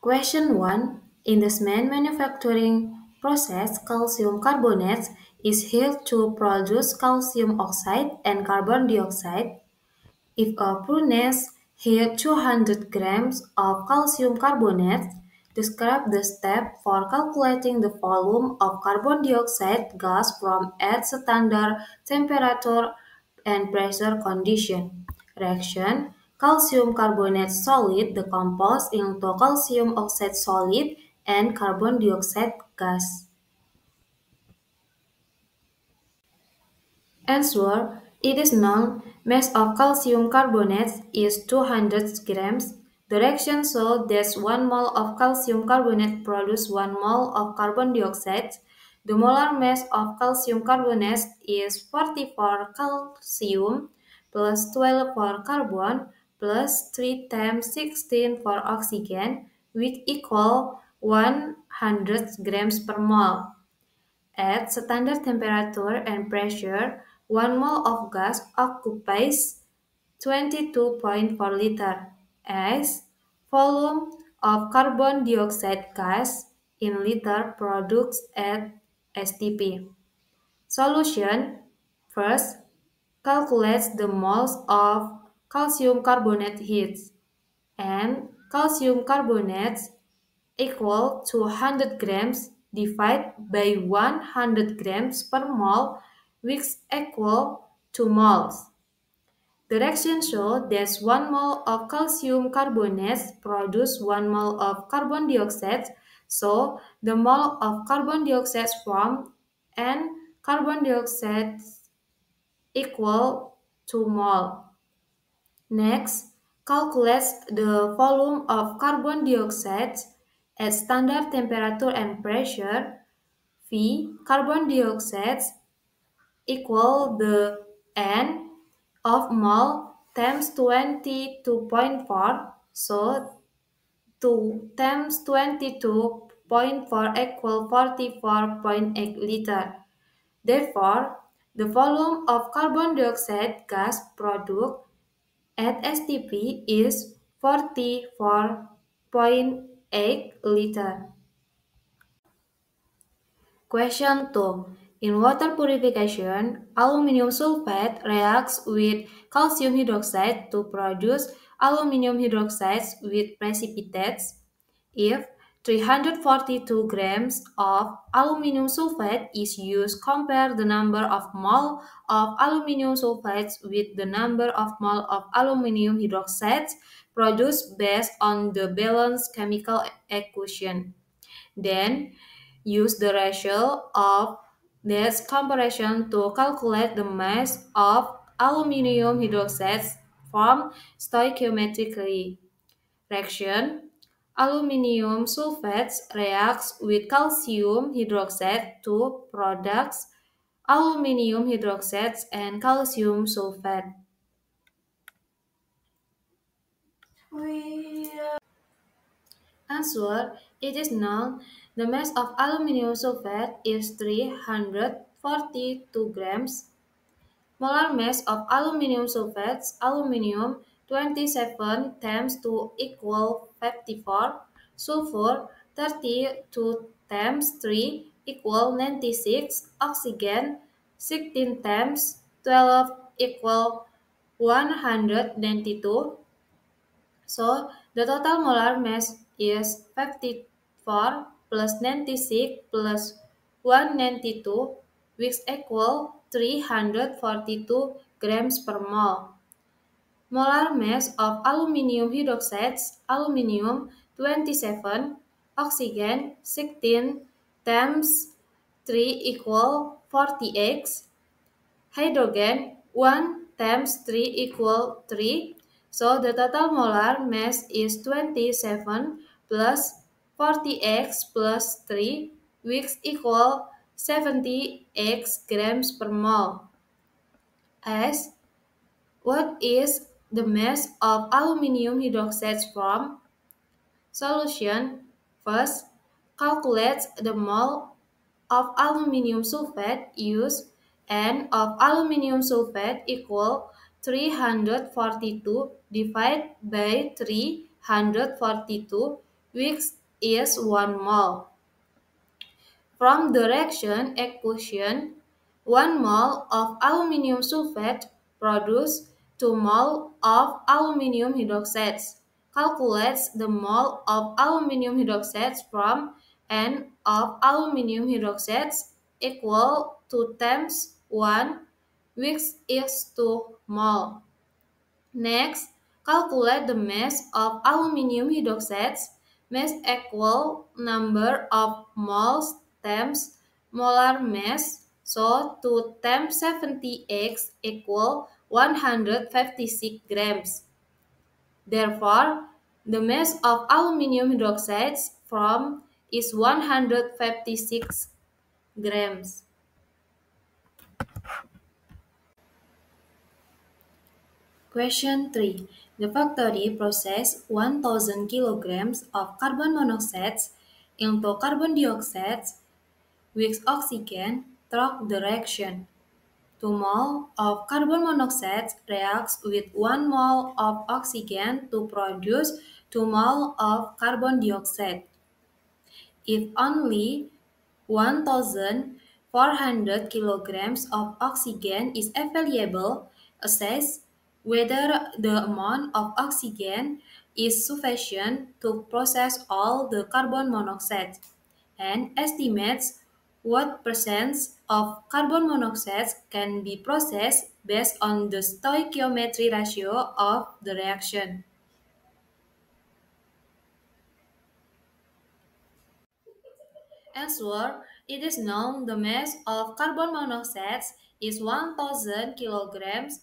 Question 1. In the cement manufacturing process, calcium carbonate is heated to produce calcium oxide and carbon dioxide. If a furnace heats 200 grams of calcium carbonate, describe the step for calculating the volume of carbon dioxide gas from at standard temperature and pressure condition. Reaction: calcium carbonate solid decomposes into calcium oxide solid and carbon dioxide gas. Answer: it is known mass of calcium carbonate is 200 grams. The reaction shows that 1 mole of calcium carbonate produces 1 mole of carbon dioxide. The molar mass of calcium carbonate is 40 for calcium plus 12 for carbon plus 3 times 16 for oxygen, which equal 100 grams per mole. At standard temperature and pressure, 1 mole of gas occupies 22.4 liter as volume of carbon dioxide gas in liter produced at STP. Solution: first, calculate the moles of calcium carbonate heats and calcium carbonate equal to 100 grams divided by 100 grams per mole, which equal to moles. The reaction shows that 1 mole of calcium carbonate produces 1 mole of carbon dioxide, so the mole of carbon dioxide formed and carbon dioxide equal to mole. Next, calculate the volume of carbon dioxide at standard temperature and pressure. V carbon dioxide equal the N of mole times 22.4, so 2 times 22.4 equal 44.8 liter. Therefore, the volume of carbon dioxide gas produced at STP is 44.8 liter. Question 2. In water purification, aluminum sulfate reacts with calcium hydroxide to produce aluminum hydroxide with precipitates. If 342 grams of aluminum sulfate is used, compare the number of mole of aluminum sulfate with the number of mole of aluminum hydroxide produced based on the balanced chemical equation. Then, use the ratio of this comparison to calculate the mass of aluminum hydroxide formed stoichiometrically. Reaction: aluminium sulfate reacts with calcium hydroxide to produce aluminium hydroxide and calcium sulfate. Answer: it is known the mass of aluminium sulfate is 342 grams. Molar mass of aluminium sulfate, aluminium 27 times 2 equal 54, sulfur 32 times 3 equal 96, oxygen 16 times 12 equal 192. So the total molar mass is 54 plus 96 plus 192, which equal 342 grams per mole. Molar mass of aluminium hydroxide, aluminium 27, oxygen 16 times 3 equal 48, hydrogen 1 times 3 equal 3. So the total molar mass is 27 plus 40x plus 3, which equal 70x grams per mole. As what is the mass of aluminium hydroxide from? Solution: first, calculate the mole of aluminium sulfate used. N of aluminium sulfate equal 342 divided by 342, which is 1 mole. From the reaction equation, 1 mole of aluminium sulfate produces 2 mole of aluminium hydroxide. Calculates the mole of aluminium hydroxide from N of aluminium hydroxide equal to times 1, which is 2 mole. Next, calculate the mass of aluminium hydroxide. Mass equal number of moles times molar mass. So 2 times 70x equal 156 grams. Therefore, the mass of aluminium hydroxide from is 156 grams. Question 3. The factory processed 1000 kilograms of carbon monoxide into carbon dioxide with oxygen through the reaction. 2 mole of carbon monoxide reacts with 1 mole of oxygen to produce 2 mole of carbon dioxide. If only 1,400 kilograms of oxygen is available, assess whether the amount of oxygen is sufficient to process all the carbon monoxide, and estimates what percent of carbon monoxide can be processed based on the stoichiometry ratio of the reaction. Elsewhere, it is known the mass of carbon monoxide is 1000 kilograms,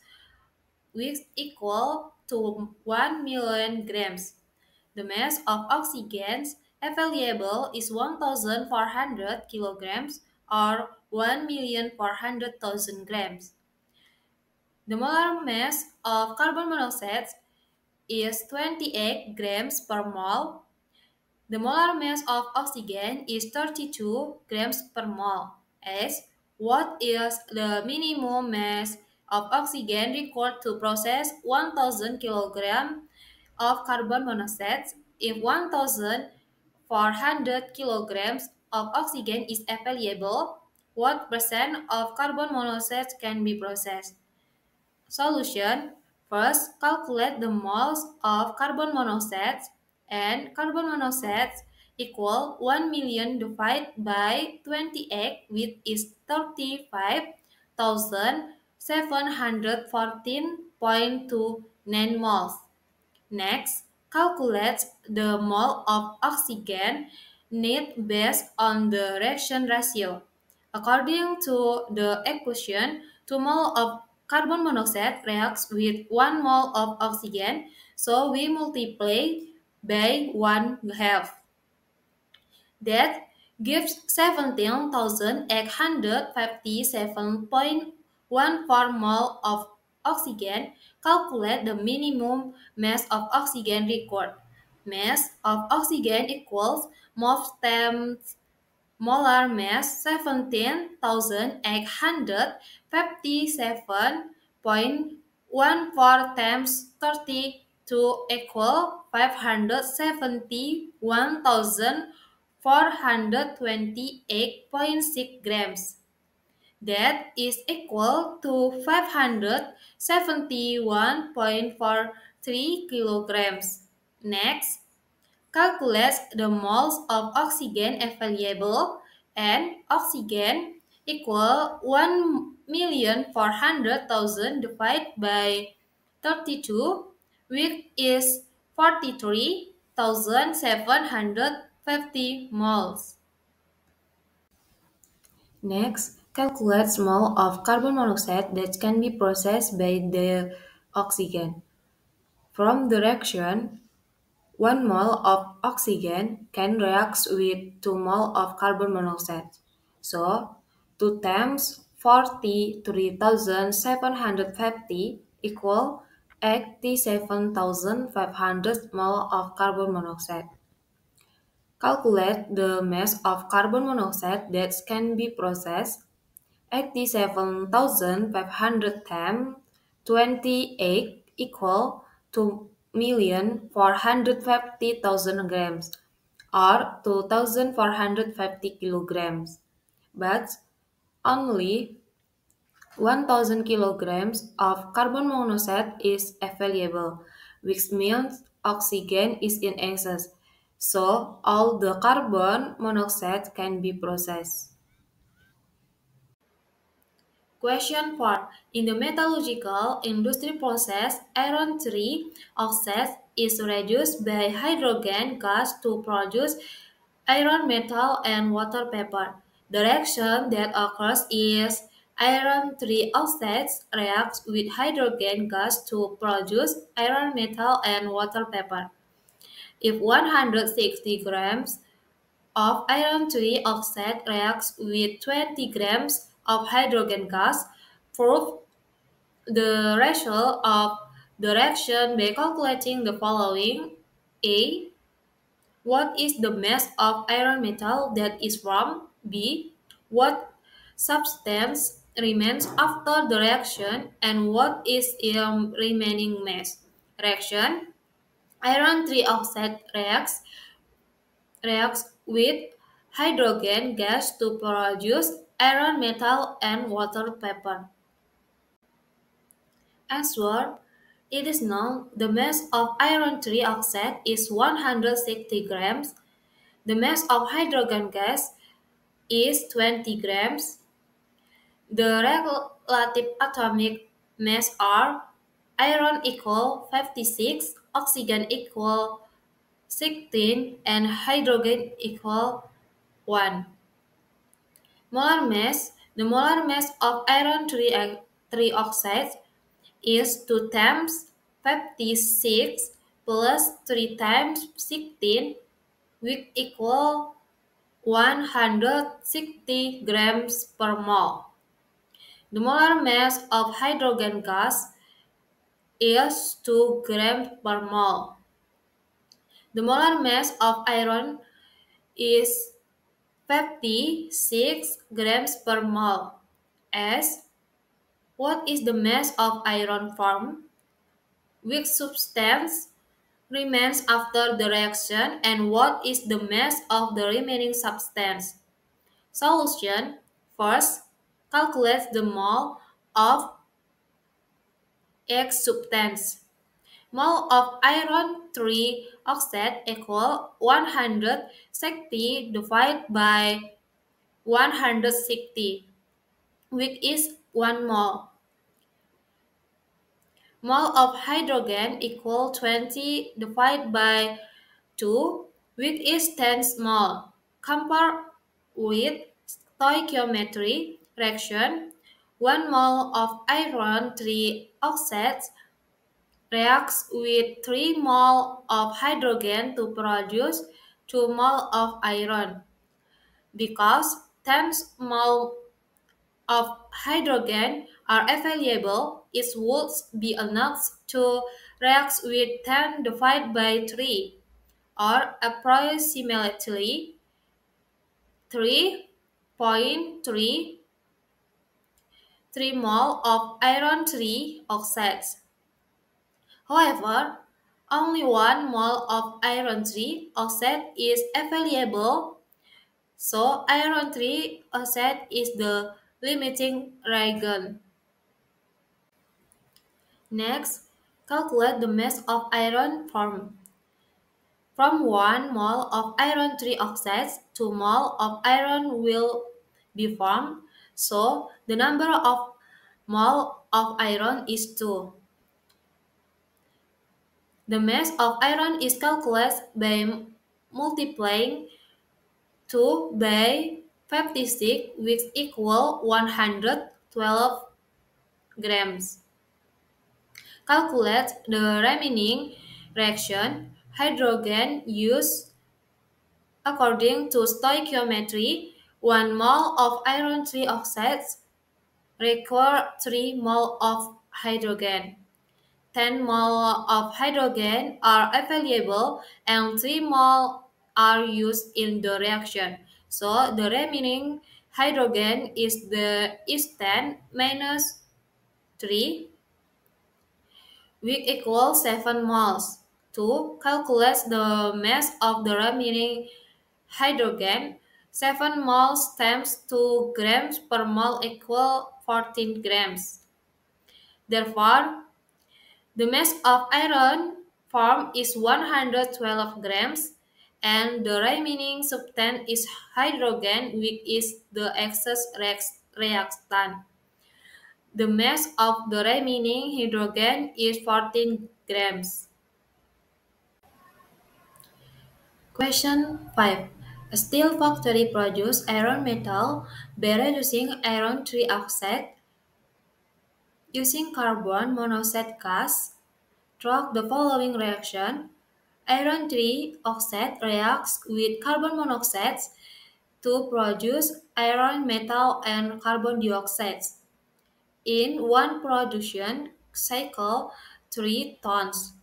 which equal to 1 million grams. The mass of oxygen available is 1400 kilograms or 1,400,000 grams. The molar mass of carbon monoxide is 28 grams per mole. The molar mass of oxygen is 32 grams per mole. As what is the minimum mass of oxygen required to process 1000 kilograms of carbon monoxide? If 1400 kilograms of oxygen is available, what percent of carbon monoxide can be processed? Solution. First, calculate the moles of carbon monoxide, and carbon monoxide equal 1 million divided by 28, which is 35,714.29 moles. Next, calculate the mole of oxygen need based on the reaction ratio. According to the equation, 2 mole of carbon monoxide reacts with 1 mole of oxygen, so we multiply by 1/2. That gives 17,857.14 mole of oxygen. Calculate the minimum mass of oxygen required. Mass of oxygen equals moles times molar mass 17,857.14 times 32 equal 571,428.6 grams. That is equal to 571.43 kilograms. Next, calculate the moles of oxygen available, and oxygen equal 1,400,000 divided by 32, which is 43,750 moles. Next, calculate mole of carbon monoxide that can be processed by the oxygen. From the reaction, 1 mole of oxygen can react with 2 mole of carbon monoxide. So, 2 times 43,750 equal 87,500 mole of carbon monoxide. Calculate the mass of carbon monoxide that can be processed. 87,500 times 28 equal to 1,450,000 grams. or 2,450 kilograms. But only 1,000 kilograms of carbon monoxide is available, which means oxygen is in excess. So, all the carbon monoxide can be processed. Question 4. In the metallurgical industry process, iron 3 oxide is reduced by hydrogen gas to produce iron metal and water vapor. The reaction that occurs is iron 3 oxides reacts with hydrogen gas to produce iron metal and water vapor. If 160 grams of iron 3 oxide reacts with 20 grams of hydrogen gas, prove the ratio of the reaction by calculating the following. A. What is the mass of iron metal that is formed? B. What substance remains after the reaction and what is its remaining mass? Reaction. Iron 3 oxide reacts with hydrogen gas to produce iron metal and water vapor. Answer. It is known the mass of iron 3 oxide is 160 grams. The mass of hydrogen gas is 20 grams. The relative atomic mass are iron equal 56, oxygen equal 16, and hydrogen equal 1. Molar mass. The molar mass of iron 3 oxide is 2 times 56 plus 3 times 16, which equal 160 grams per mole. The molar mass of hydrogen gas is 2 grams per mole. The molar mass of iron is 56 grams per mole. As what is the mass of iron formed? Which substance remains after the reaction and what is the mass of the remaining substance? Solution. First, calculate the mole of each substance. Mole of iron 3 oxide equal 160 divided by 160, which is 1 mole. Mole of hydrogen equal 20 divided by 2, which is 10 mole. Compare with stoichiometry reaction. 1 mole of iron 3 oxide reacts with 3 mole of hydrogen to produce 2 mole of iron. Because 10 mole of hydrogen are available, it would be enough to react with 10 divided by 3, or approximately 3.33 mole of iron 3 oxides. However, only 1 mole of iron 3 oxide is available, so iron 3 oxide is the limiting reagent. Next, calculate the mass of iron formed. From 1 mole of iron 3 oxide, 2 mole of iron will be formed, so the number of mole of iron is 2. The mass of iron is calculated by multiplying 2 by 56, which equal 112 grams. Calculate the remaining reaction. Hydrogen used according to stoichiometry. 1 mole of iron 3 oxides require 3 mole of hydrogen. 10 mole of hydrogen are available and 3 mole are used in the reaction. So the remaining hydrogen is 10 minus 3, which equals 7 moles. To calculate the mass of the remaining hydrogen, 7 moles times 2 grams per mole equal 14 grams. Therefore, the mass of iron formed is 112 grams, and the remaining substance is hydrogen, which is the excess reactant. The mass of the remaining hydrogen is 14 grams. Question 5. A steel factory produces iron metal by reducing iron trioxide using carbon monoxide gas. Through the following reaction, iron trioxide reacts with carbon monoxide to produce iron metal and carbon dioxide. In one production cycle, 3 tons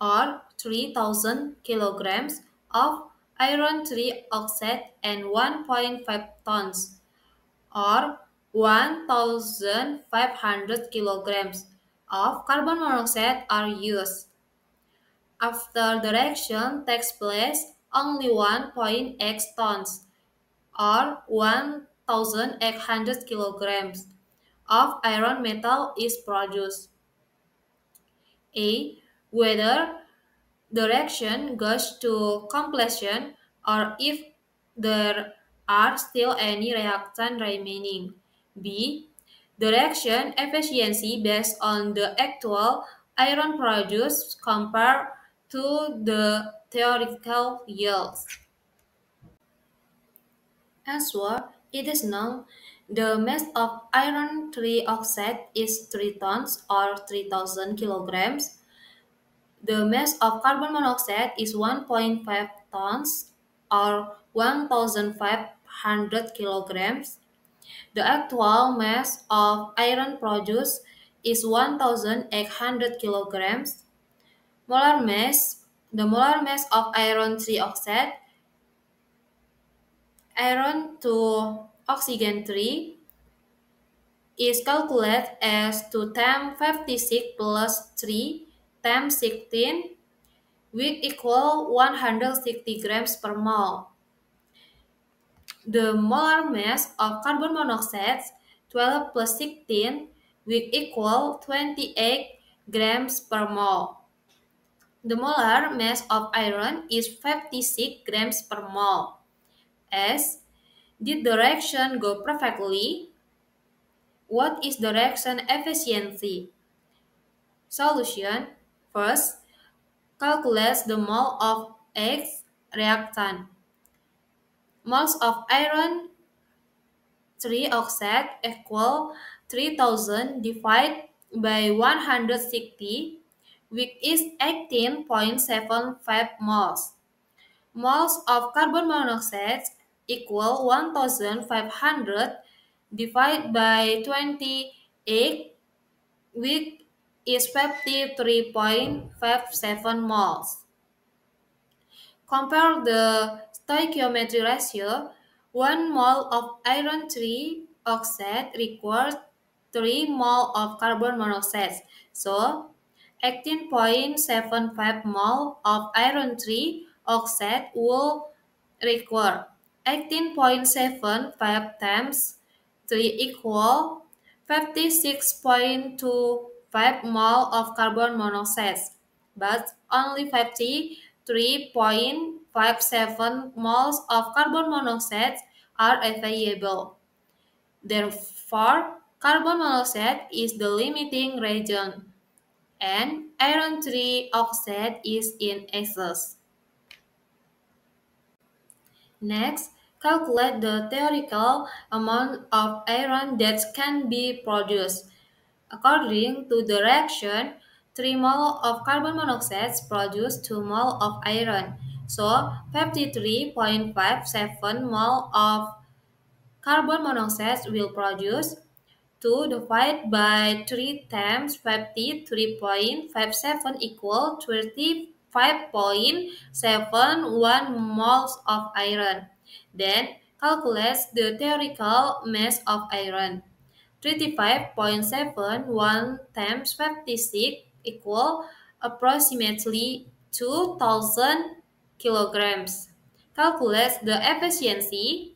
or 3,000 kilograms of iron trioxide and 1.5 tons or 1,500 kilograms of carbon monoxide are used. After the reaction takes place, only 1.x tons or 1,800 kilograms of iron metal is produced. A. Whether the reaction goes to completion or if there are still any reactant remaining. B. The reaction efficiency based on the actual iron produced compared to the theoretical yields. Answer: it is known the mass of iron trioxide is 3 tons or 3,000 kilograms. The mass of carbon monoxide is 1.5 tons or 1,500 kilograms. The actual mass of iron produced is 1,800 kilograms. Molar mass: the molar mass of iron trioxide, iron to oxygen 3, is calculated as 2 times 56 plus 3 times 16, which equal 160 grams per mole. The molar mass of carbon monoxide, 12 plus 16, which equal 28 grams per mole. The molar mass of iron is 56 grams per mole. As did the reaction go perfectly? What is the reaction efficiency? Solution: first, calculate the mole of X reactant. Moles of iron trioxide equal 3,000 divided by 160, which is 18.75 moles. Moles of carbon monoxide equal 1,500 divided by 28, which is 53.57 moles. Compare the stoichiometry ratio. 1 mole of iron trioxide requires 3 mole of carbon monoxide. So, 18.75 mole of iron trioxide will require 18.75 times 3 equal 56.25 mole of carbon monoxide, but only 53.57 moles of carbon monoxide are available. Therefore, carbon monoxide is the limiting reagent, and iron trioxide is in excess. Next, calculate the theoretical amount of iron that can be produced. According to the reaction, 3 mole of carbon monoxide produce 2 mole of iron. So, 53.57 mole of carbon monoxide will produce 2 divided by 3 times 53.57 equal 35.71 moles of iron. Then calculate the theoretical mass of iron. 35.71 times 56 equal approximately 2,000 kilograms. calculates the efficiency.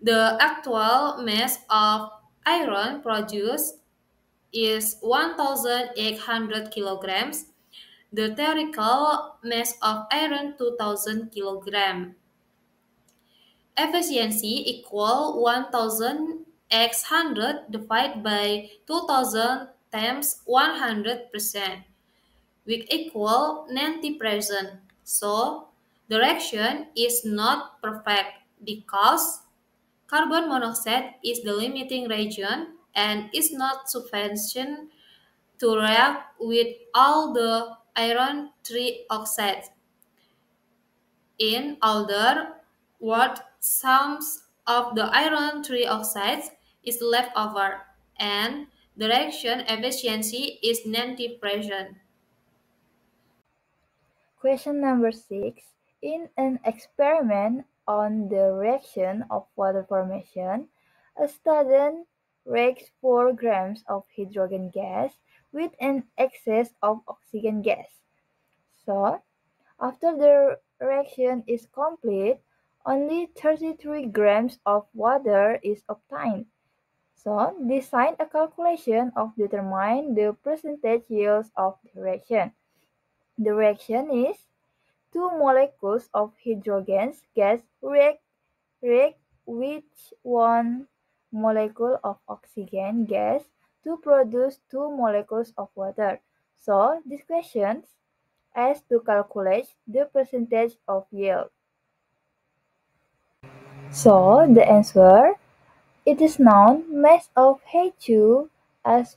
The actual mass of iron produced is 1,800 kilograms. The theoretical mass of iron 2,000 kilograms. Efficiency equal 1,800 divided by 2,000 times 100%, which equal 90%. So, the reaction is not perfect because carbon monoxide is the limiting region and is not sufficient to react with all the iron trioxide. In other words, some of the iron trioxide is left over, and the reaction efficiency is 90%. Question number 6. In an experiment on the reaction of water formation, a student reacts 4 grams of hydrogen gas with an excess of oxygen gas. So, after the reaction is complete, only 33 grams of water is obtained. So, design a calculation of determine the percentage yields of the reaction. The reaction is two molecules of hydrogen gas react with one molecule of oxygen gas to produce two molecules of water. So, this question asks to calculate the percentage of yield. So, the answer, it is known mass of H2 as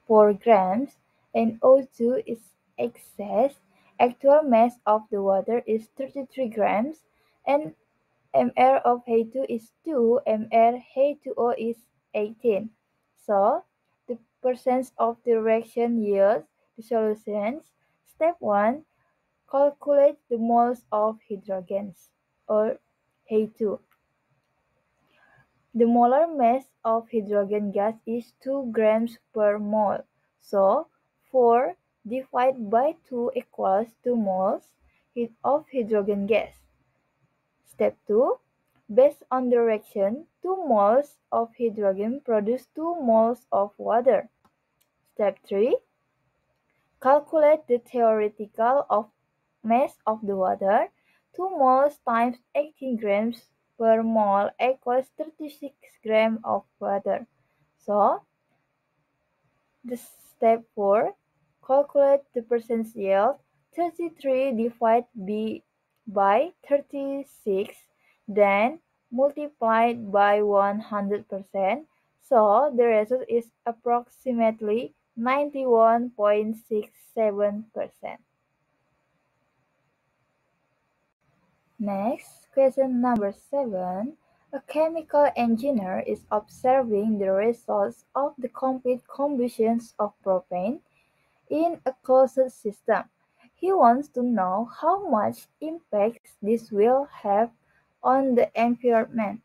4 grams and O2 is excess. Actual mass of the water is 33 grams and mR of H2 is 2, mR H2O is 18. So, the percent of the reaction yields the solutions. Step 1. Calculate the moles of hydrogens or H2. The molar mass of hydrogen gas is 2 grams per mole. So, 4 divided by 2 equals 2 moles of hydrogen gas. Step 2. Based on the reaction, 2 moles of hydrogen produce 2 moles of water. Step 3. Calculate the theoretical mass of the water. 2 moles times 18 grams per mole equals 36 grams of water. So, the step 4, calculate the percent yield. 33 divided by 36, then multiplied by 100%. So, the result is approximately 91.67%. Next, question number 7. A chemical engineer is observing the results of the complete combustion of propane in a closed system. He wants to know how much impact this will have on the environment.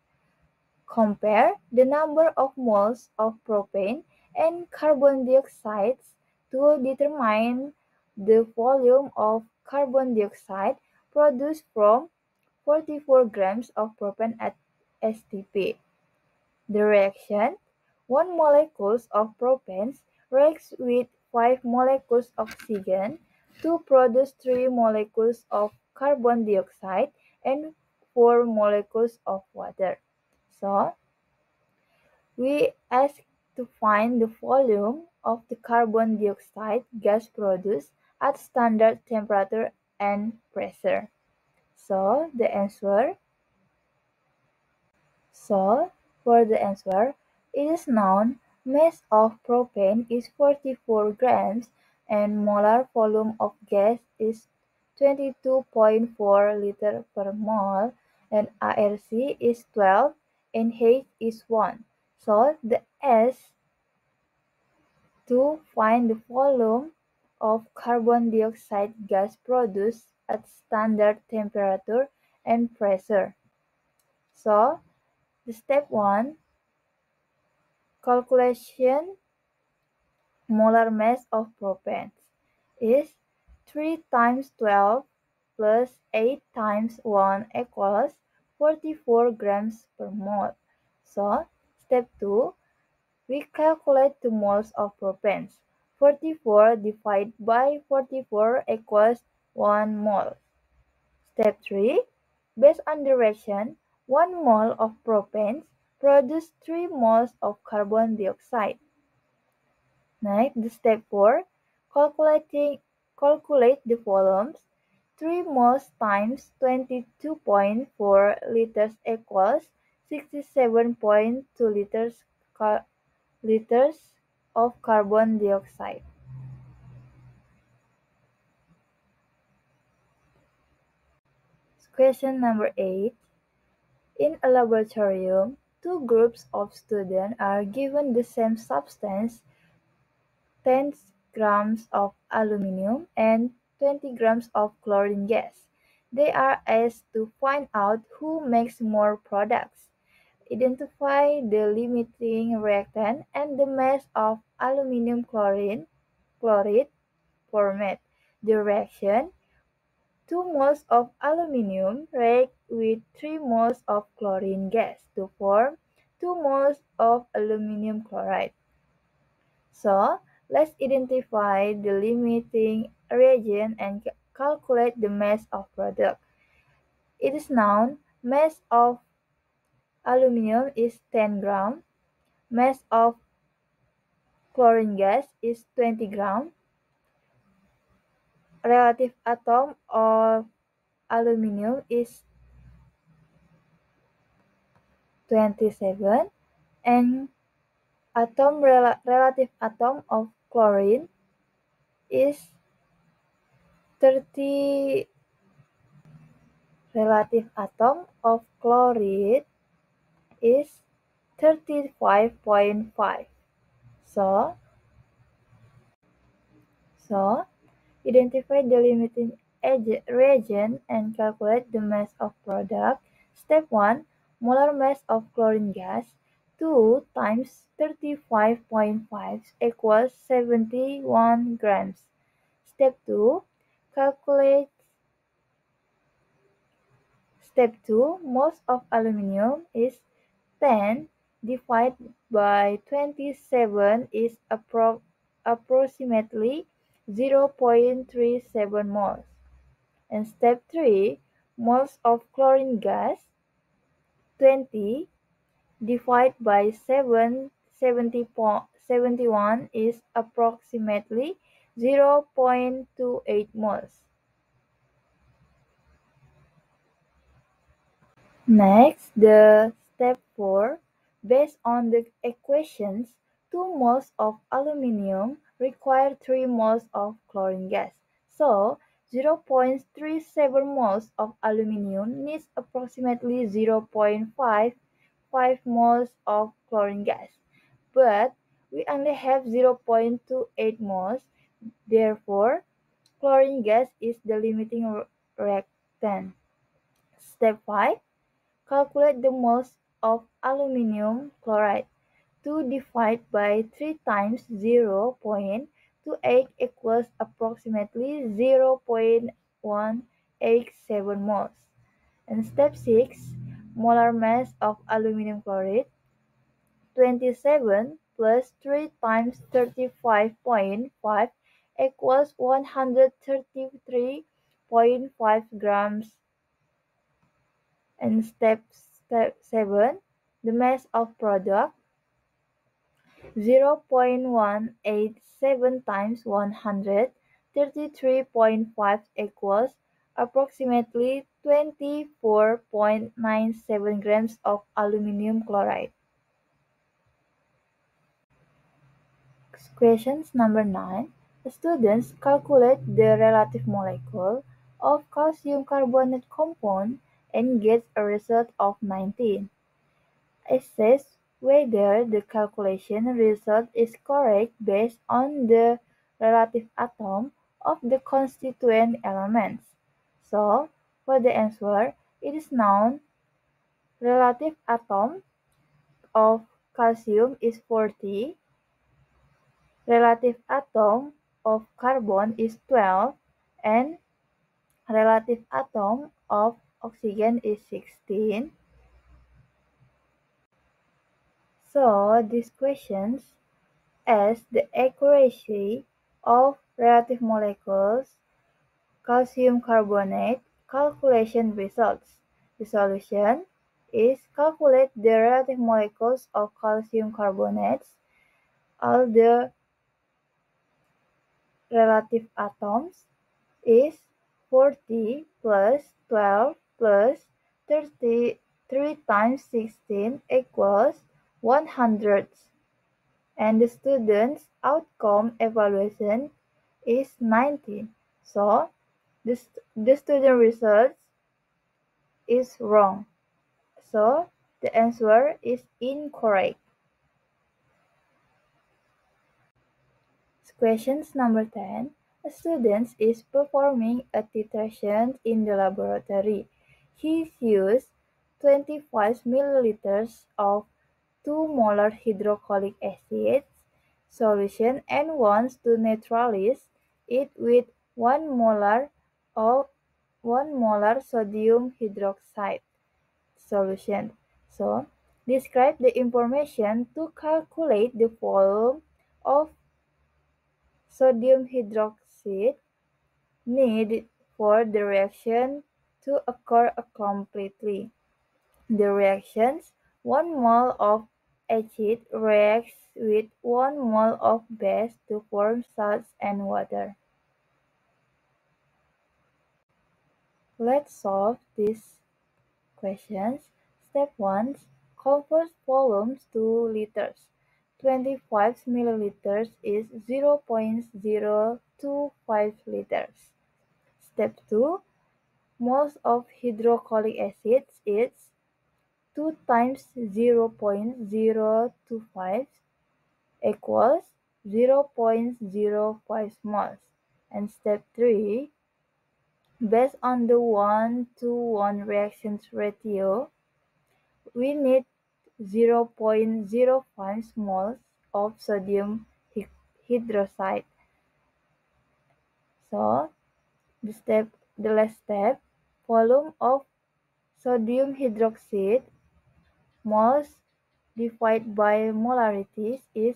Compare the number of moles of propane and carbon dioxide to determine the volume of carbon dioxide produced from 44 grams of propane at STP. The reaction: 1 molecule of propane reacts with 5 molecules of oxygen to produce 3 molecules of carbon dioxide and 4 molecules of water. So, we ask to find the volume of the carbon dioxide gas produced at standard temperature and pressure. So, for the answer, it is known mass of propane is 44 grams and molar volume of gas is 22.4 liter per mole and ARC is 12 and H is 1. So the S to find the volume of carbon dioxide gas produced at standard temperature and pressure. So the step 1, calculation molar mass of propane is 3 times 12 plus 8 times 1 equals 44 grams per mole. So, step 2, we calculate the moles of propane. 44 divided by 44 equals 1 mole. Step 3, based on direction, 1 mole of propane produces 3 moles of carbon dioxide. Next, step 4, calculate the volumes. 3 moles times 22.4 liters equals 67.2 liters of carbon dioxide. Question number 8. In a laboratorium, two groups of students are given the same substance, 10 grams of aluminum and 20 grams of chlorine gas. They are asked to find out who makes more products. Identify the limiting reactant and the mass of aluminum chloride format. The reaction: 2 moles of aluminum react with 3 moles of chlorine gas to form 2 moles of aluminum chloride. So, let's identify the limiting reagent and calculate the mass of product. It is known mass of aluminum is 10 gram, mass of chlorine gas is 20 gram, relative atom of aluminum is 27, and relative atom of chlorine is 30. Relative atom of chloride is 35.5. So, so identify the limiting reagent and calculate the mass of product. Step 1, molar mass of chlorine gas, 2 times 35.5 equals 71 grams. Step 2, calculate. Step 2, moles of aluminum is 10 divided by 27 is approximately 0.37 moles. And step 3, moles of chlorine gas, 20 divided by 71 is approximately 0.28 moles. Next, the step 4, based on the equations, 2 moles of aluminum require 3 moles of chlorine gas. So, 0.37 moles of aluminum needs approximately 0.55 moles of chlorine gas. But we only have 0.28 moles, therefore, chlorine gas is the limiting reactant. Step 5, calculate the moles of aluminum chloride. 2 divided by 3 times 0.28 equals approximately 0.187 moles. And step 6, molar mass of aluminum chloride. 27 plus 3 times 35.5 equals 133.5 grams. And step 7, the mass of product, 0.187 times 133.5 equals approximately 24.97 grams of aluminum chloride. Questions number 9. The students calculate the relative molecule of calcium carbonate compound and gets a result of 19. Assess whether the calculation result is correct based on the relative atom of the constituent elements. So, for the answer, it is known relative atom of calcium is 40, relative atom of carbon is 12, and relative atom of oxygen is 16. So these questions as the accuracy of relative molecules calcium carbonate calculation results. The solution is calculate the relative molecules of calcium carbonates. All the relative atoms is 40 plus 12 plus 33 times 16 equals 100. And the student's outcome evaluation is 19. So the student results is wrong. So the answer is incorrect. Questions number 10. A student is performing a titration in the laboratory. He used 25 milliliters of 2 molar hydrochloric acid solution and wants to neutralize it with 1 molar of 1 molar sodium hydroxide solution. So, describe the information to calculate the volume of sodium hydroxide needed for the reaction to occur completely. The reactions 1 mole of acid reacts with 1 mole of base to form salts and water. Let's solve these questions. Step 1. Convert volumes to liters. 25 milliliters is 0.025 liters. Step 2. Moles of hydrochloric acid is 2 times 0.025 equals 0.05 moles. And step 3. Based on the 1:1 reactions ratio, we need 0.05 moles of sodium hydroxide. So, the last step, volume of sodium hydroxide moles divided by molarities is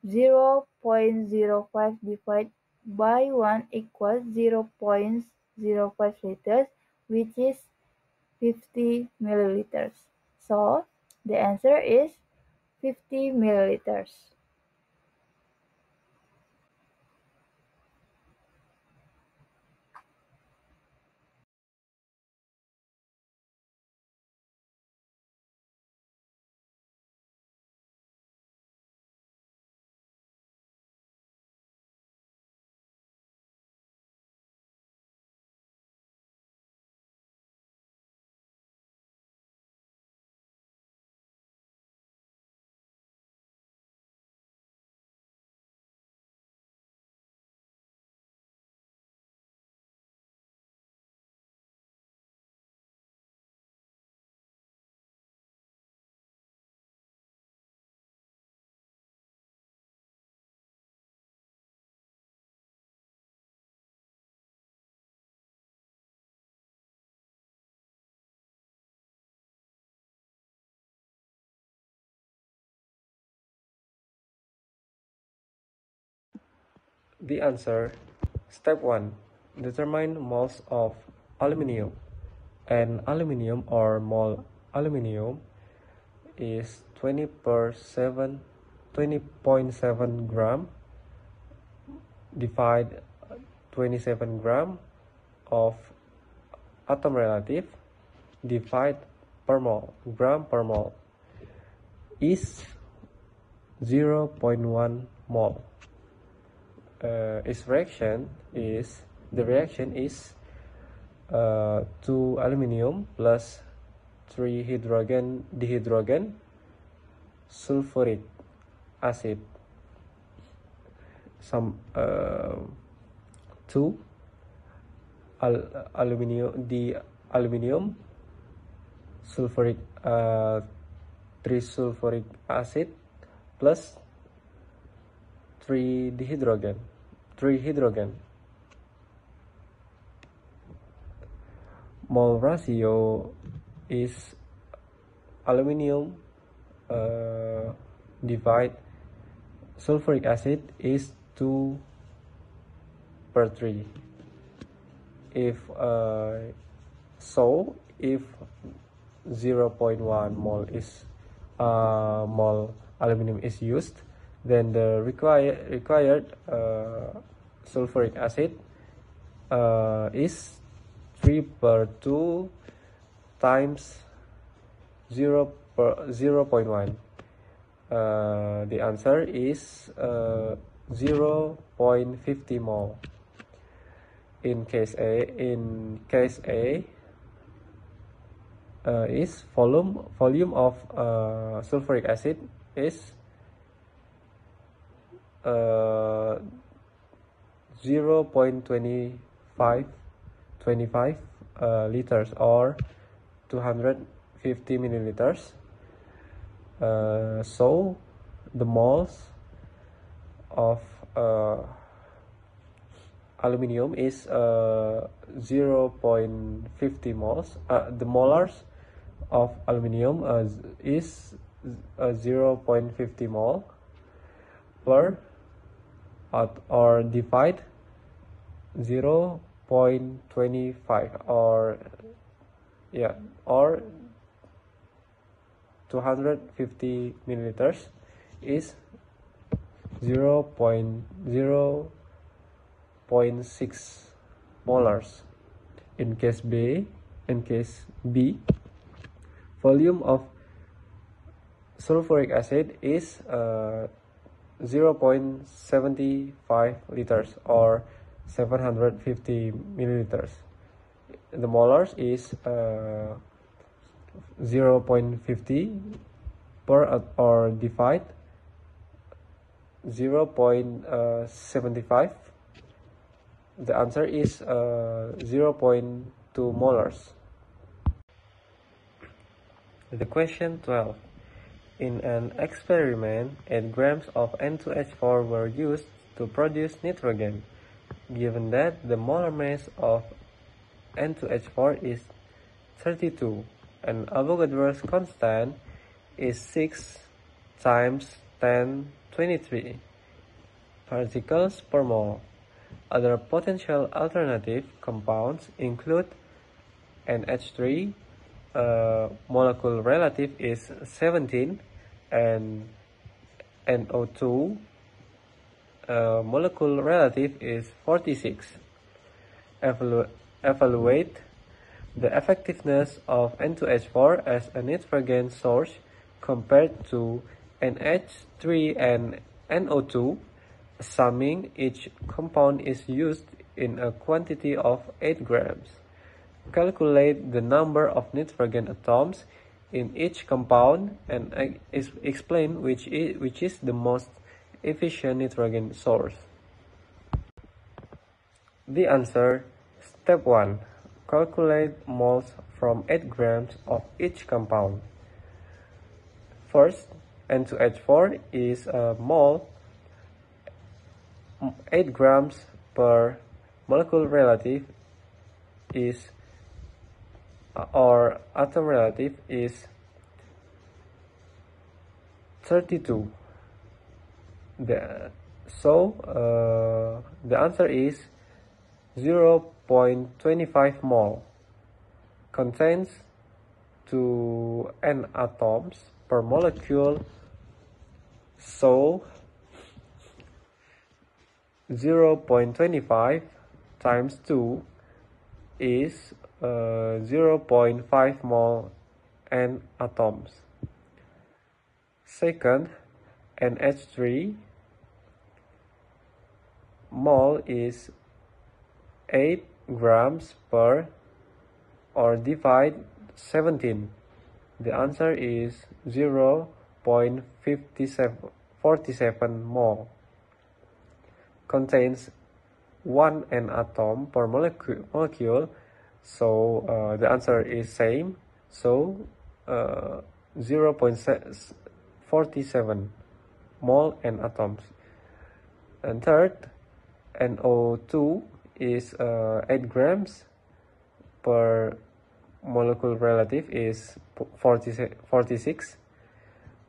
0.05 divided by 1 equals 0.05 liters, which is 50 milliliters. So, the answer is 50 milliliters. The answer. Step 1. Determine moles of aluminium. And aluminium or mole aluminium is 20.7 gram divide 27 gram of atom relative divide per mole, gram per mole is 0.1 mole. Its reaction is 2 aluminium plus 3 hydrogen dihydrogen sulfuric acid. Some 2 aluminium sulfuric 3 sulfuric acid plus 3 hydrogen. mole ratio is aluminum divide sulfuric acid is 2/3. If 0.1 mole is mole aluminum is used, then the required sulfuric acid is 3/2 times 0.1. The answer is 0.50 mole. In case A, is volume of sulfuric acid is 0.25 liters or 250 milliliters. So the moles of aluminum is 0.50 moles. The molars of aluminum is 0.50 mole per or divide 0.25 or 250 milliliters is 0.6 molars. In case B, volume of sulfuric acid is 0.75 liters or 750 milliliters. The molars is 0.50 per or divide 0.75. The answer is 0.2 molars. The question 12. In an experiment, 8 grams of N2H4 were used to produce nitrogen. Given that the molar mass of N2H4 is 32 and Avogadro's constant is 6 times 10^23 particles per mole. Other potential alternative compounds include NH3, molecule relative is 17, and NO2, molecule relative is 46. Evaluate the effectiveness of N2H4 as a nitrogen source compared to NH3 and NO2, assuming each compound is used in a quantity of 8 grams. Calculate the number of nitrogen atoms in each compound and explain which is the most efficient nitrogen source. The answer, step 1. Calculate moles from 8 grams of each compound. First, N2H4 is a mole 8 grams per molecule relative is or atom relative is 32. The answer is 0.25 mole. Contains 2 N atoms per molecule, so 0.25 times 2 is 0.5 mole N atoms. Second, NH3 mole is 8 grams per or divide 17. The answer is 0.47 mole. Contains 1 N atom per molecule, so the answer is same, so 0.47 mole N atoms. And third, NO2 is 8 grams per molecule relative is 46.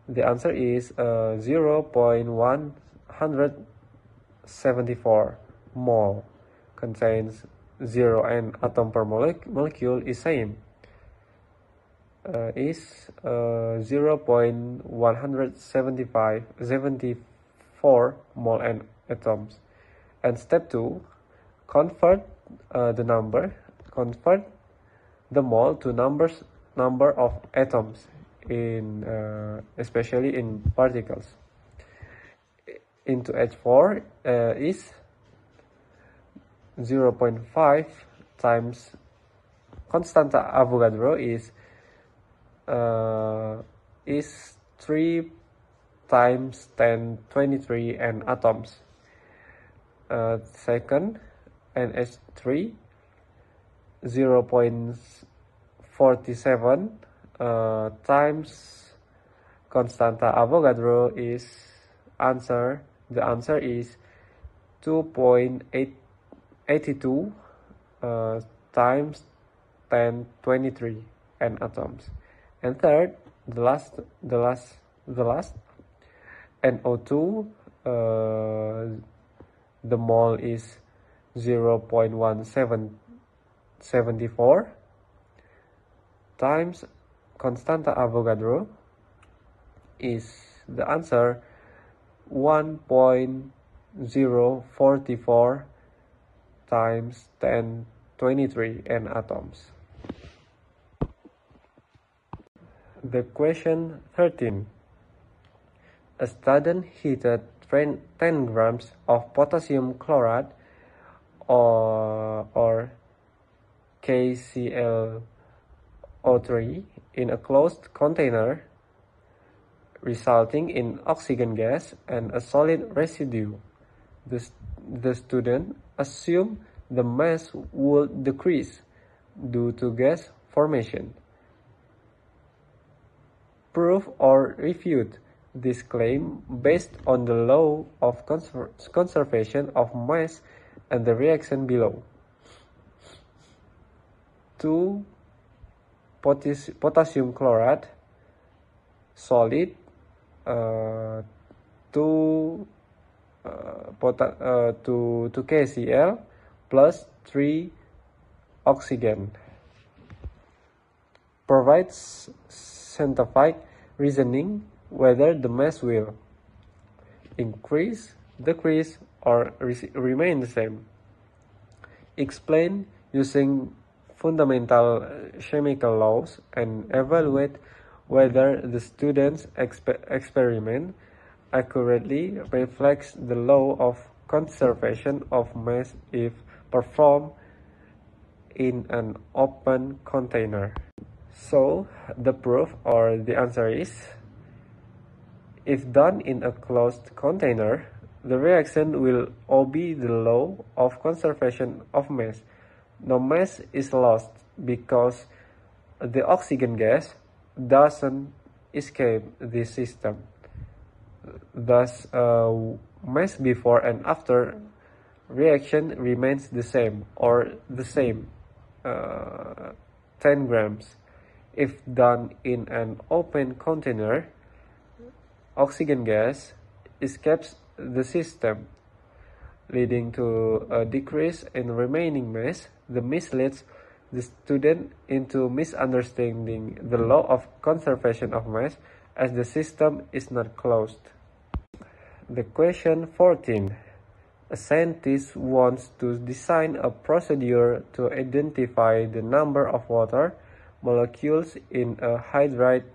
The answer is 0.174 mole contains 0 and atom per molecule is same. Is 0.174 mole and atoms. And step 2, convert the mole to number of atoms in especially in particles. Into H4 is 0.5 times constanta Avogadro is 3 times 1023 and atoms. Second, NH3 0.47 times constanta Avogadro is the answer is 2.82 times 1023 and atoms. And third, the last NO2, the mole is 0.1774 times constanta Avogadro is the answer 1.044 times 1023 and atoms. The question 13. A student heated 10 grams of potassium chloride or KClO3 in a closed container, resulting in oxygen gas and a solid residue. The student assumed the mass would decrease due to gas formation. Prove or refute this claim based on the law of conservation of mass and the reaction below. 2 potassium chloride solid, 2 KCl plus 3 oxygen. Provides scientific reasoning whether the mass will increase, decrease, or remain the same. Explain using fundamental chemical laws and evaluate whether the student's experiment accurately reflects the law of conservation of mass if performed in an open container. So, the proof or the answer is, if done in a closed container, the reaction will obey the law of conservation of mass. No mass is lost because the oxygen gas doesn't escape the system. Thus, mass before and after reaction remains the same or the same, 10 grams. If done in an open container, oxygen gas escapes the system, leading to a decrease in remaining mass. This misleads the student into misunderstanding the law of conservation of mass as the system is not closed. The question 14. A scientist wants to design a procedure to identify the number of water molecules in a hydrate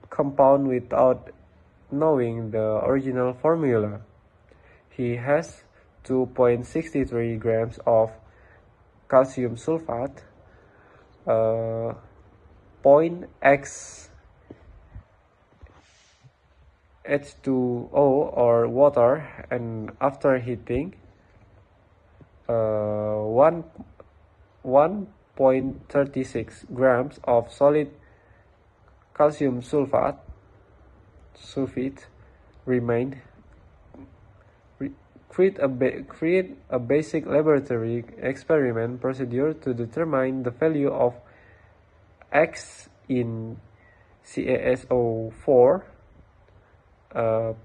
compound without knowing the original formula. He has 2.63 grams of calcium sulfate, 0.x H2O or water, and after heating 1.36 grams of solid calcium sulfate remained create a basic laboratory experiment procedure to determine the value of X in CaSO4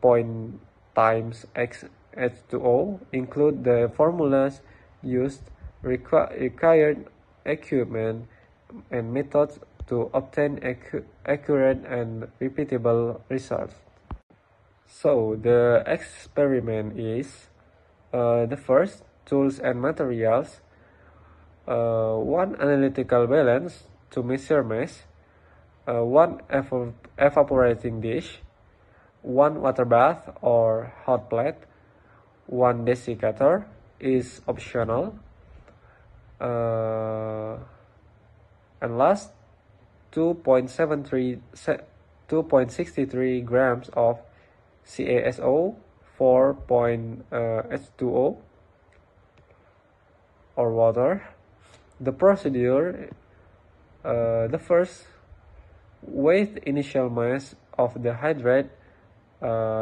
point times X H2O. Include the formulas used, required equipment, and methods to obtain accurate and repeatable results. So the experiment is the first, tools and materials, one analytical balance to measure mass, one evaporating dish, one water bath or hot plate, one desiccator is optional, and last 2.63 grams of CaSO 4.H2O or water. The procedure, the first, weight initial mass of the hydrate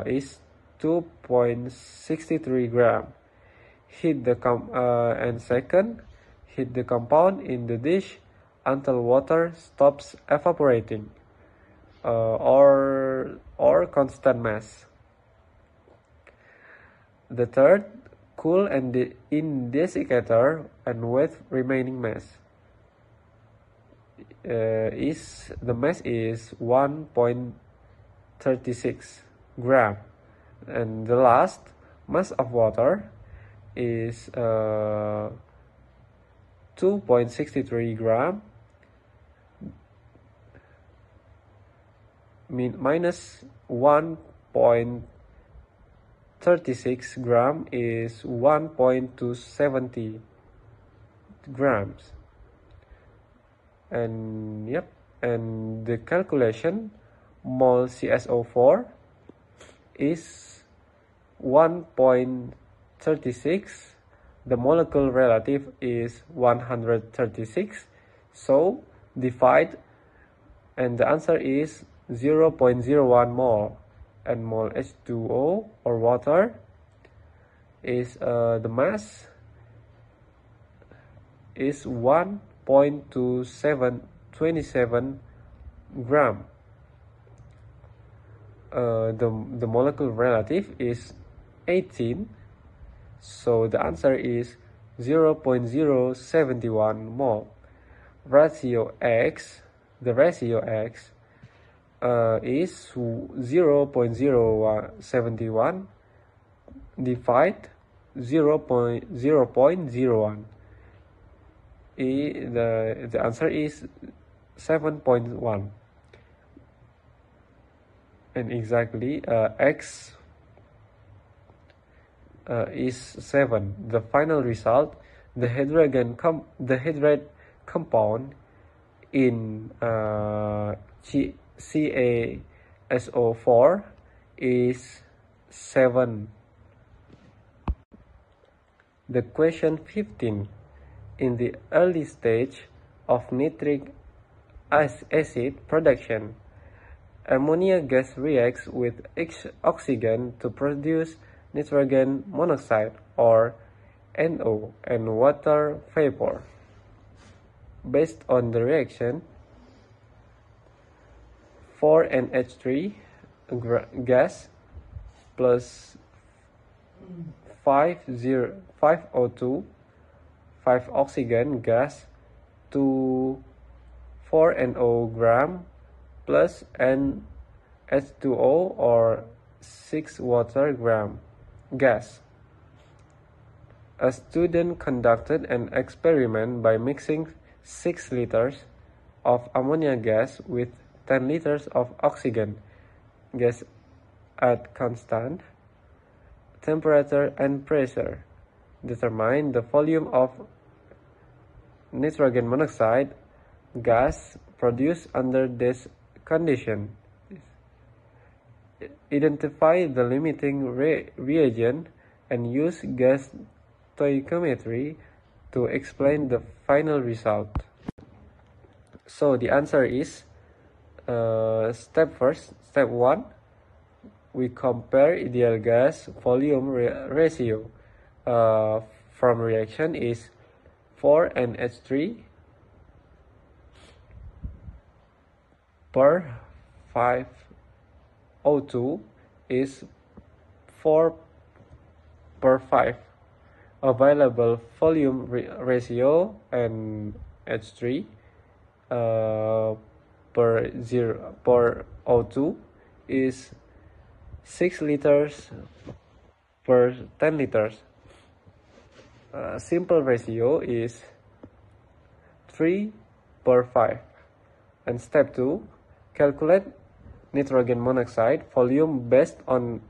is 2.63 gram. Heat the and second, heat the compound in the dish until water stops evaporating, or constant mass. The third, cool and in desiccator and wet remaining mass. The mass is 1.36 gram, and the last, mass of water is 2.63 gram minus 1.36 gram is 1.270 grams. And and the calculation, mole CaSO4 is 1.36. The molecule relative is 136. So divide, and the answer is 0.01 mole. And mole H2O or water is the mass is 1.27 gram. The molecule relative is 18, so the answer is 0.071 mole. Ratio X, the ratio X is 0.071 divide 0.01. The answer is 7.1. And exactly X is 7. The final result, the hydrate compound in CaSO4 is 7. The question 15. In the early stage of nitric acid production, ammonia gas reacts with oxygen to produce nitrogen monoxide or NO and water vapor. Based on the reaction, 4NH3 gas plus 5O2 5 oxygen gas to 4NO gram plus N H2O or 6 water gram gas. A student conducted an experiment by mixing 6 liters of ammonia gas with 10 liters of oxygen gas at constant temperature and pressure. Determine the volume of nitrogen monoxide gas produced under this condition. Identify the limiting reagent and use gas stoichiometry to explain the final result. So the answer is step 1, we compare ideal gas volume ratio from reaction is 4NH3 per 5O2 is 4 per 5. Available volume ratio and H3 per O2 is 6 liters per 10 liters. Simple ratio is 3 per 5. And step 2, calculate nitrogen monoxide volume based on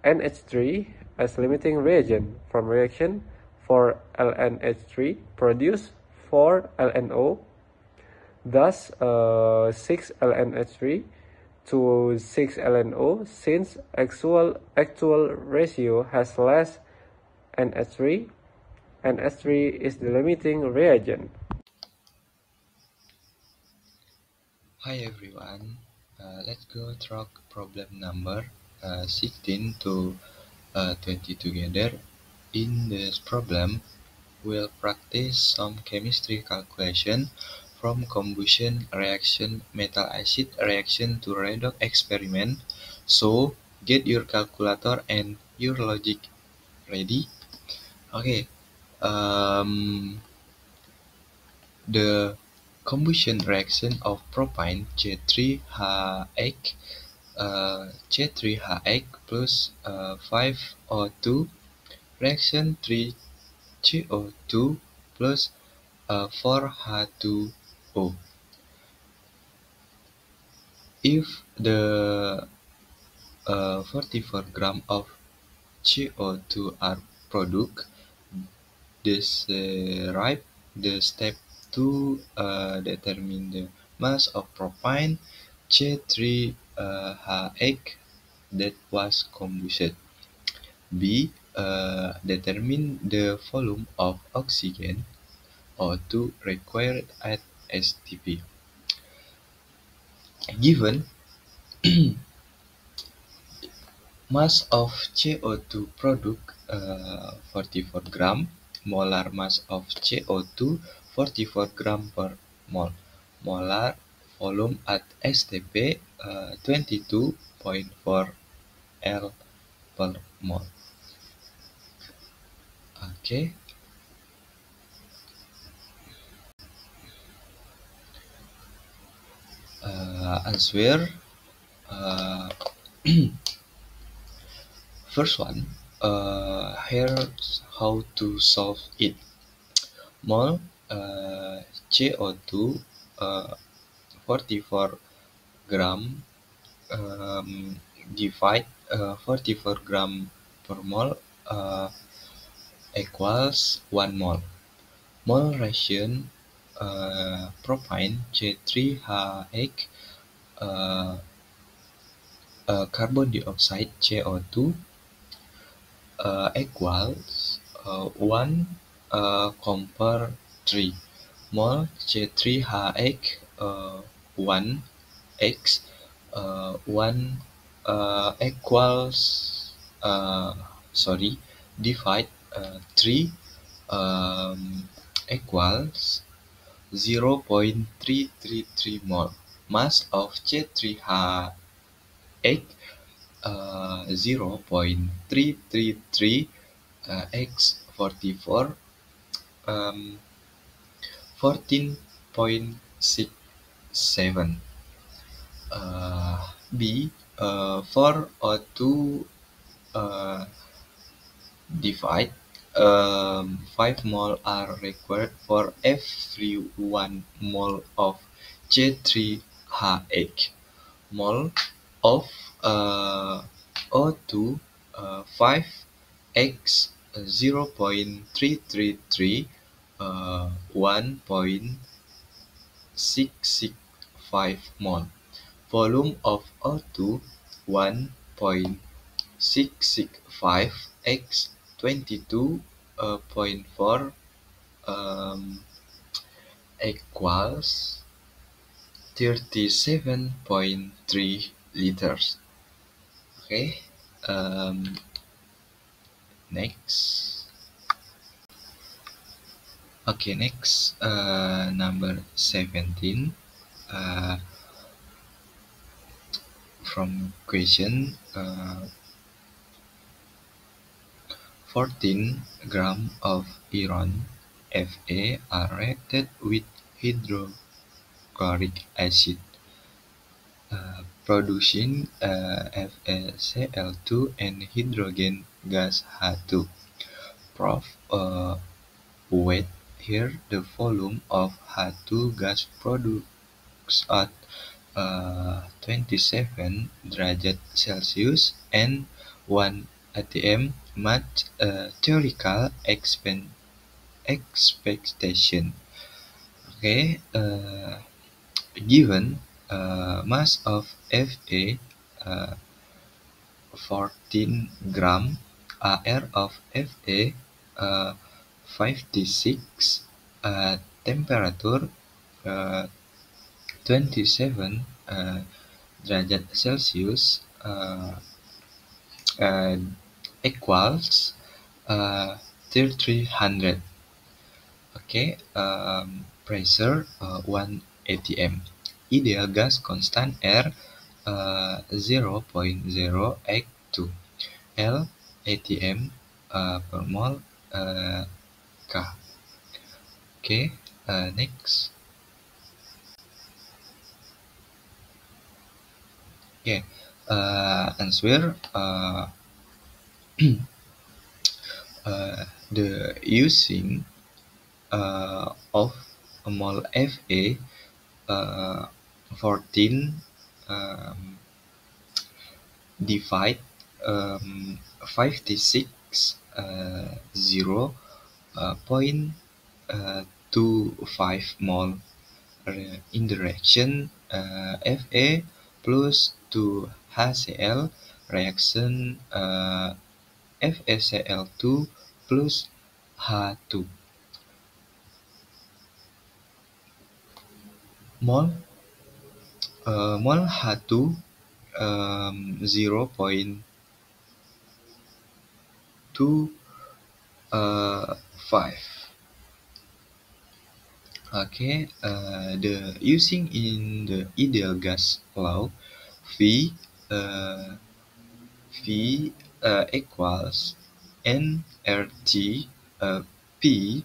NH3 as limiting reagent from reaction for LNH3 produce 4 LNO, thus 6 LNH3 to 6 LNO, since actual ratio has less NH3, NH3 is the limiting reagent. Hi everyone, let's go through problem number 16 to 20 together. In this problem, we'll practice some chemistry calculation from combustion reaction, metal acid reaction to redox experiment. So, get your calculator and your logic ready. Okay, the combustion reaction of propane C3H8 C3H8 plus 5O2 reaction 3CO2 plus 4H2O. If the 44 gram of CO2 are produced, describe the step to determine the mass of propane C3H8 that was combusted. B. Determine the volume of oxygen O2 required at STP. Given mass of CO2 product 44 gram, molar mass of CO2 44 gram per mol, molar volume at STP 22.4 L per mol. Okay. Answer. First one. Here's how to solve it. Mol CO2 44 gram divide 44 gram per mol equals 1 mol. Mol ration propane C3H8 carbon dioxide CO2 equals 1 compare 3 mol C3H8 1 x 1 equals divide 3 equals 0.333 mol. Mass of C3H8 0.333 x 44 14.67. B 4O2 divide 5 mol are required for every 1 mol of C3H8. Mol of O2 5 x 0.333 1.665 mol. Volume of O2 1.665 x 22.4 equals 37.3 liters. Okay. Next. Okay, next, number 17, uh, from question, 14 gram of iron Fa are reacted with hydrochloric acid, producing FeCl2 and hydrogen gas H2. Prof. Wait here the volume of H2 gas produced at 27 derajat Celcius and 1 atm match theoretical expectation. Okay, given mass of Fa, 14 gram, AR of Fa, 56, temperature, 27 derajat Celcius, uh, equals 3300. Okay, pressure 1 atm. Ideal gas constant air 0.082 L atm per mol K. Okay, next. Okay, answer the using of a mol Fa, 14, um, divide 56 0 point 25 mole in the reaction Fa plus 2 HCl reaction FeCl2 plus H2 mol mol H2 0.25. Okay, the using in the ideal gas law, V V equals nRT, P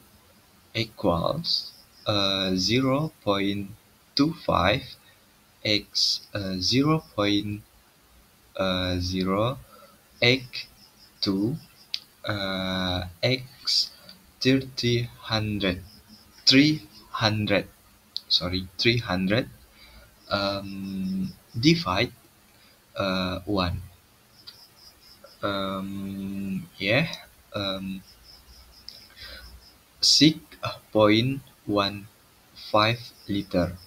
equals 0.25 x 0.082 x 300, sorry, 300, divide 1. Yeah, 6.15 liter.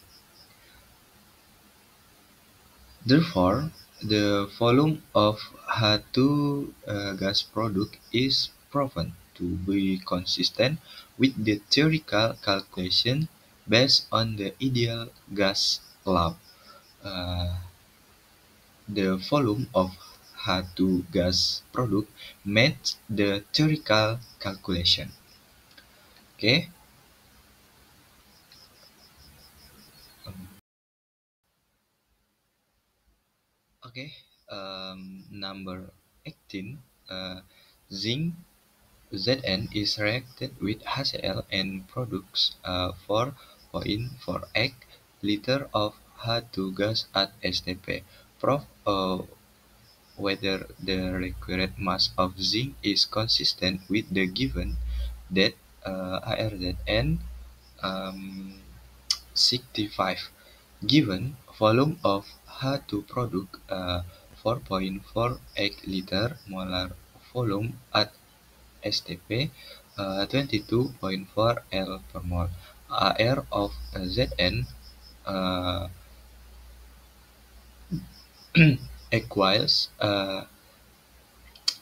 Therefore, the volume of H2 gas product is proven to be consistent with the theoretical calculation based on the ideal gas law. Uh, the volume of H2 gas product met the theoretical calculation. Okay. Okay. Number 18. Zinc Zn is reacted with HCl and products 4.48 liter of H2 gas at STP. Prove whether the required mass of zinc is consistent with the given that ARZN 65. Given volume of H2 product 4.48 liter molar volume at STP 22.4 L per mol. AR of Zn uh, equals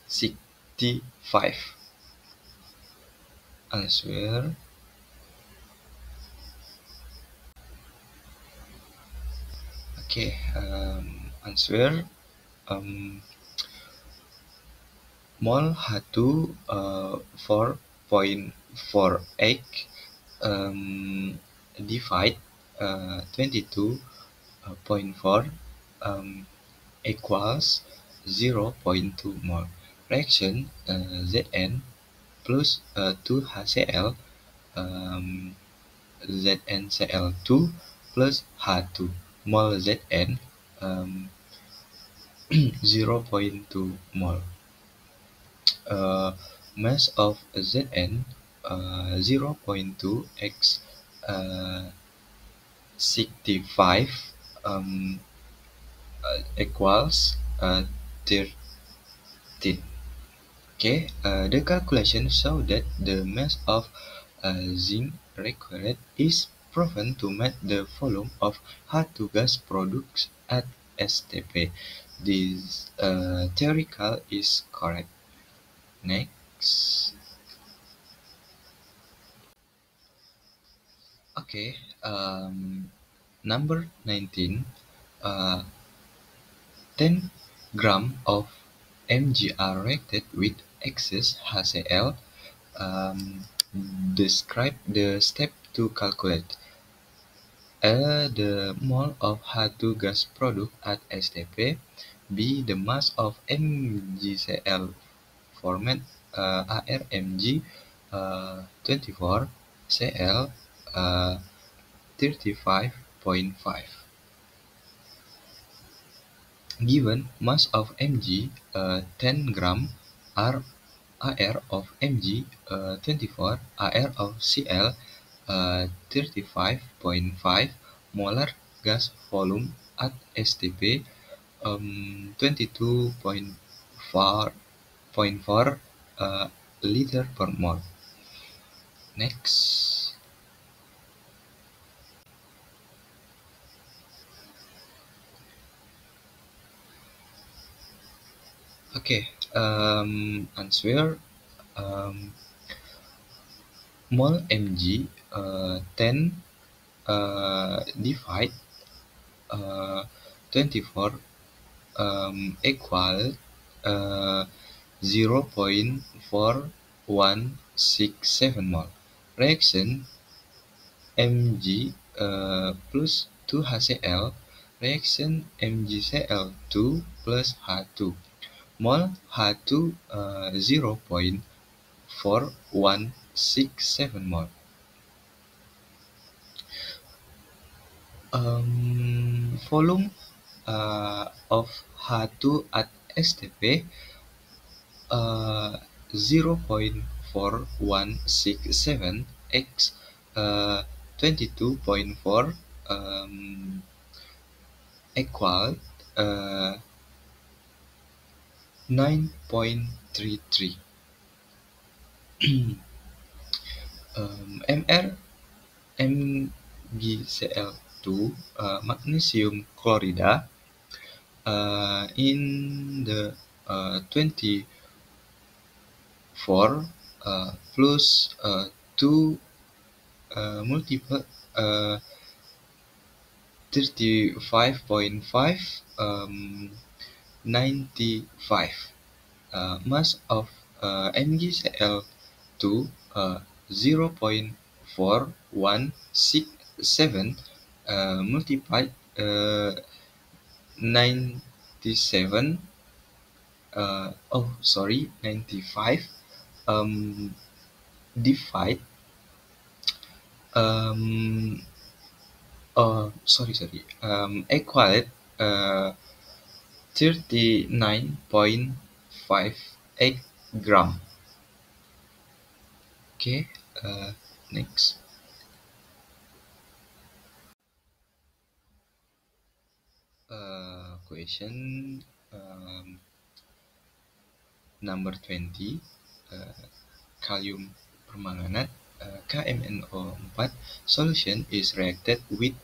65. Answer. Okay, answer. mol H2 4.48 divide 22.4 equals 0.2 mol. Reaction Zn plus 2HCl um, ZnCl2 plus H2 mol Zn um, 0.2 mol. Mass of Zn 0.2 x 65 um, equals 13. Okay, the calculation show that the mass of zinc required is proven to match the volume of H2 gas produced at STP. This theoretical is correct. Next. Okay, number 19. Uh, 10 gram of Mg are reacted with excess HCl. Um, Describe the step to calculate the mole of H2 gas product at STP. B. The mass of MgCl format ARMG 24 Cl 35.5. Given mass of Mg 10 gram, Ar of Mg 24, Ar of Cl 35.5, molar gas volume at STP 22.4 liter per mole. Next. Okay, answer mol Mg 10 divide 24 equal 0.4167 mol. Reaction Mg plus 2HCl reaction MgCl2 plus H2 mol H2 0.4167 mol. Volume of H2 at STP 0.4167 x 22.4 equal 9.33 mR MgCl2 magnesium chloride in the 24 plus 2 multiple 35.5 95 mass of MgCl2 0.4167 multiplied 97 95 divide equaled 39.58 gram. Okay, next. Question number 20. Kalium permanganat KMnO4 solution is reacted with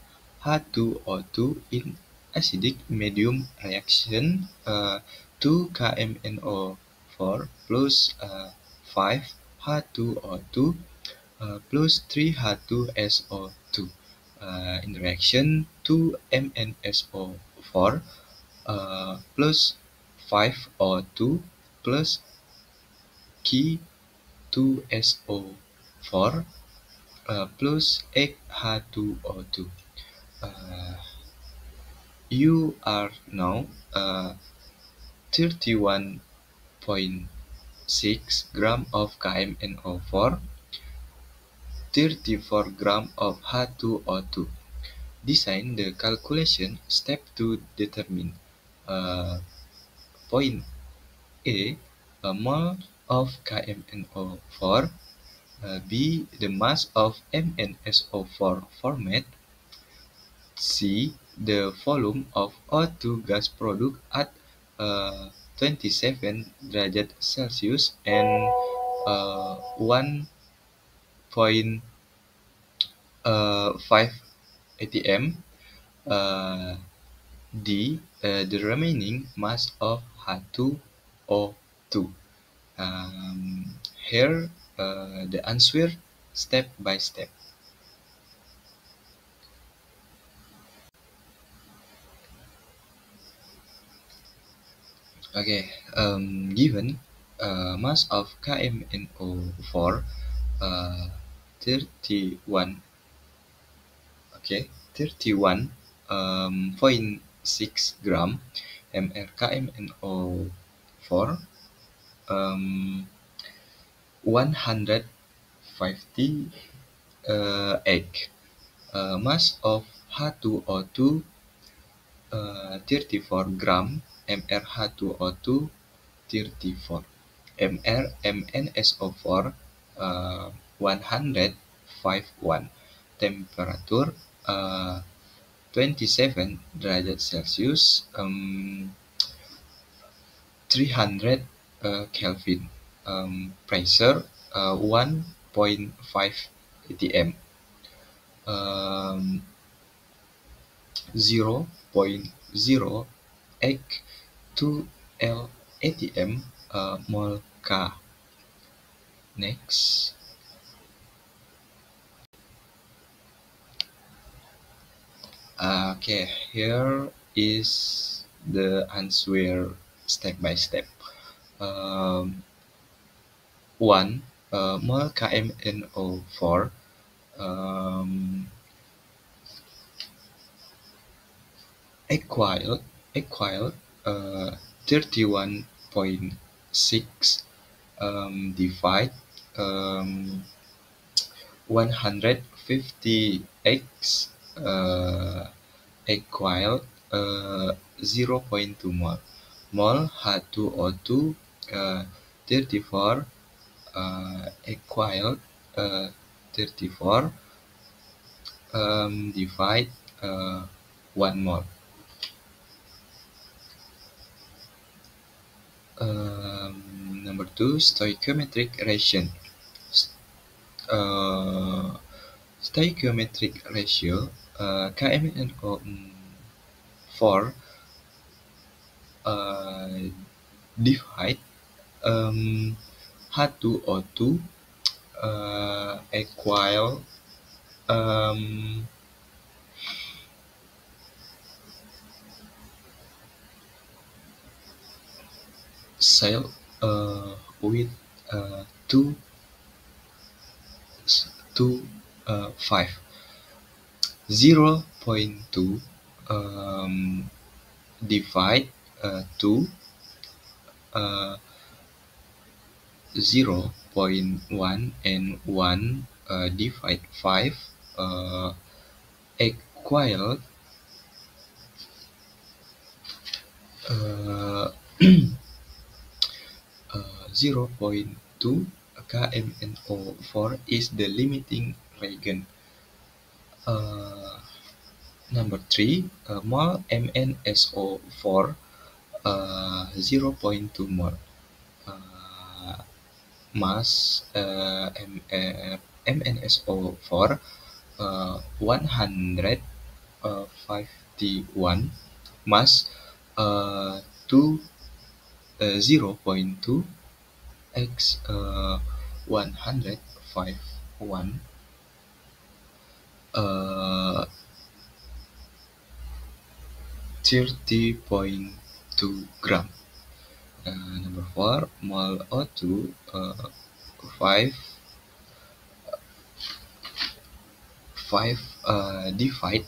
H2O2 in acidic medium reaction 2 KMnO4 plus 5 H2O2 plus 3 H2SO2 in reaction 2 MnSO4 plus 5O2 plus K2SO4 plus 8H2O2. You are now 31.6 gram of KMNO4, 34 gram of H2O2. Design the calculation step to determine point A, a mole of KMNO4, B, the mass of MnSO4 format, C, the volume of O2 gas product at 27 derajat Celsius and 1.5 atm. D, the remaining mass of H2O2. Here, the answer step by step. Okay, given mass of KMNO4 31, okay, 31.6 gram ml KMNO4, 158 mass of H2O2, 34 gram MrH2O2, 34 MnSO4, 151 temperature 27 derajat Celsius, 300 Kelvin, pressure 1.5 atm, 0.082 atm mol K. Next. Okay, here is the answer step by step. 1. Mol KMNO4 equal 31.6 divide 150x equal 0.2 mol. Mol H2O2 34 equal 34 divide 1 mol. Number 2, stoichiometric ratio. Stoichiometric ratio KMNO4 divide H2O2 equal cell with 2 5 0.2 divide 2 0.1 and 1 divide 5 equal 0.2 KMNO4 is the limiting reagent. Number 3, mol MnSO4 0.2 mol. Mass MnSO4 151 mass 0.2 x 151 30.2 gram. Number 4, mol O2 5 divide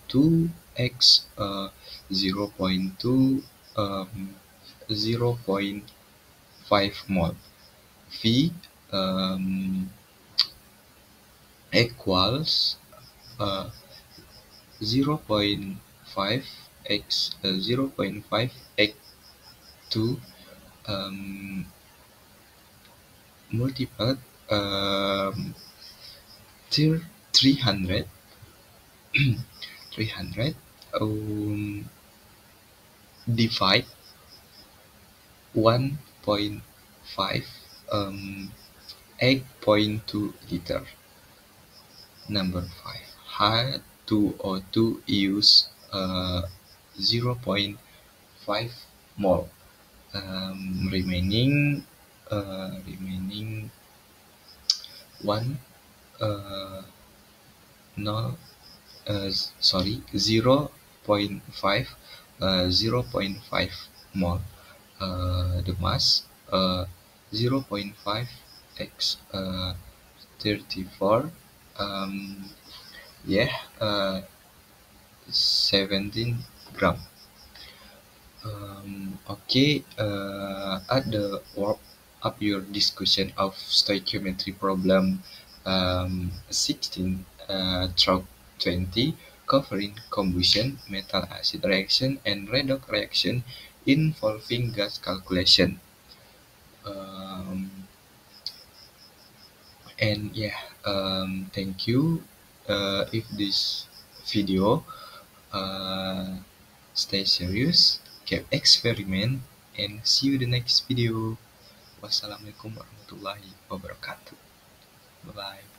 2x 0.2 0.5 mol. V um, equals 0.5 x 0.5 x 2 multiplied 300 300 divide 1.5 8.2 liter. Number 5, H2O2 use 0.5 mol. Remaining one no sorry 0.5 mol. The mass 0.5 x 34 yeah 17 gram. Okay, at the warp up your discussion of stoichiometry problem 16 through 20, covering combustion, metal acid reaction, and redox reaction involving gas calculation. And yeah, thank you. If this video stay serious, keep experiment, and see you the next video. Wassalamualaikum warahmatullahi wabarakatuh. Bye bye.